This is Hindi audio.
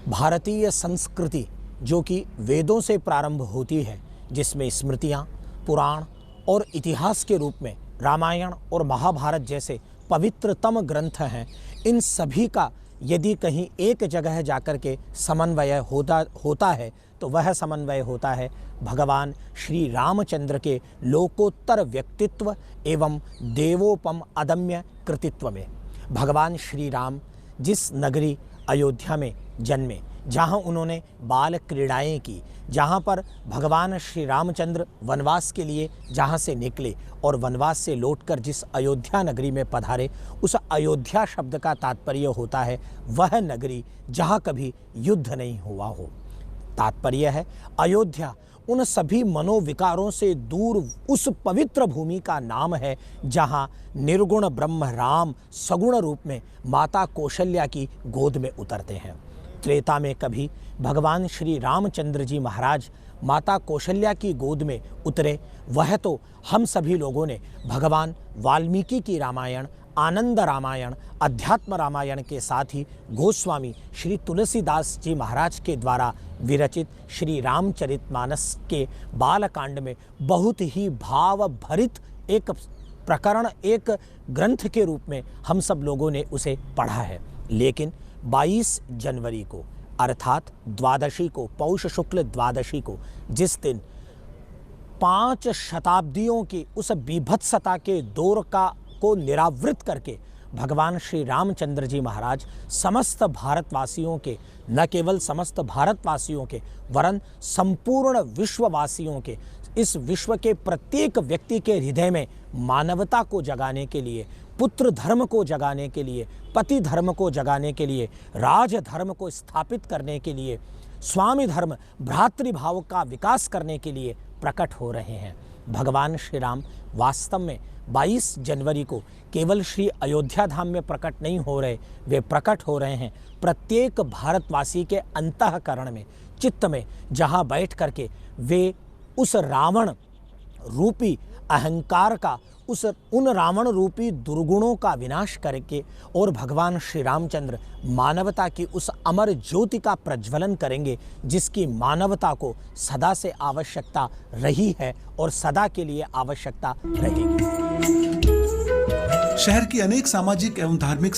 भारतीय संस्कृति जो कि वेदों से प्रारंभ होती है, जिसमें स्मृतियाँ, पुराण और इतिहास के रूप में रामायण और महाभारत जैसे पवित्रतम ग्रंथ हैं, इन सभी का यदि कहीं एक जगह जाकर के समन्वय होता है तो वह समन्वय होता है भगवान श्री रामचंद्र के लोकोत्तर व्यक्तित्व एवं देवोपम अदम्य कृतित्व में। भगवान श्री राम जिस नगरी अयोध्या में जन्मे, जहाँ उन्होंने बाल क्रीड़ाएँ की, जहाँ पर भगवान श्री रामचंद्र वनवास के लिए जहाँ से निकले और वनवास से लौटकर जिस अयोध्या नगरी में पधारे, उस अयोध्या शब्द का तात्पर्य होता है वह नगरी जहाँ कभी युद्ध नहीं हुआ हो। तात्पर्य है अयोध्या उन सभी मनोविकारों से दूर उस पवित्र भूमि का नाम है जहाँ निर्गुण ब्रह्म राम सगुण रूप में माता कौशल्या की गोद में उतरते हैं। त्रेता में कभी भगवान श्री रामचंद्र जी महाराज माता कौशल्या की गोद में उतरे, वह तो हम सभी लोगों ने भगवान वाल्मीकि की रामायण, आनंद रामायण, अध्यात्म रामायण के साथ ही गोस्वामी श्री तुलसीदास जी महाराज के द्वारा विरचित श्री रामचरितमानस के बालकांड में बहुत ही भाव भरित एक प्रकरण, एक ग्रंथ के रूप में हम सब लोगों ने उसे पढ़ा है। लेकिन 22 जनवरी को अर्थात द्वादशी को, पौष शुक्ल द्वादशी को, जिस दिन 5 शताब्दियों की उस बीभत्सता के दौर को निरावृत करके भगवान श्री रामचंद्र जी महाराज समस्त भारतवासियों के, न केवल समस्त भारतवासियों के वरन संपूर्ण विश्ववासियों के, इस विश्व के प्रत्येक व्यक्ति के हृदय में मानवता को जगाने के लिए, पुत्र धर्म को जगाने के लिए, पति धर्म को जगाने के लिए, राज धर्म को स्थापित करने के लिए, स्वामी धर्म भ्रातृभाव का विकास करने के लिए प्रकट हो रहे हैं। भगवान श्री राम वास्तव में 22 जनवरी को केवल श्री अयोध्या धाम में प्रकट नहीं हो रहे, वे प्रकट हो रहे हैं प्रत्येक भारतवासी के अंतःकरण में, चित्त में, जहां बैठ करके वे उस रावण रूपी अहंकार का, उन रावण रूपी दुर्गुणों का विनाश करके और भगवान श्री रामचंद्र मानवता की उस अमर ज्योति का प्रज्वलन करेंगे जिसकी मानवता को सदा से आवश्यकता रही है और सदा के लिए आवश्यकता रहेगी। शहर की अनेक सामाजिक एवं धार्मिक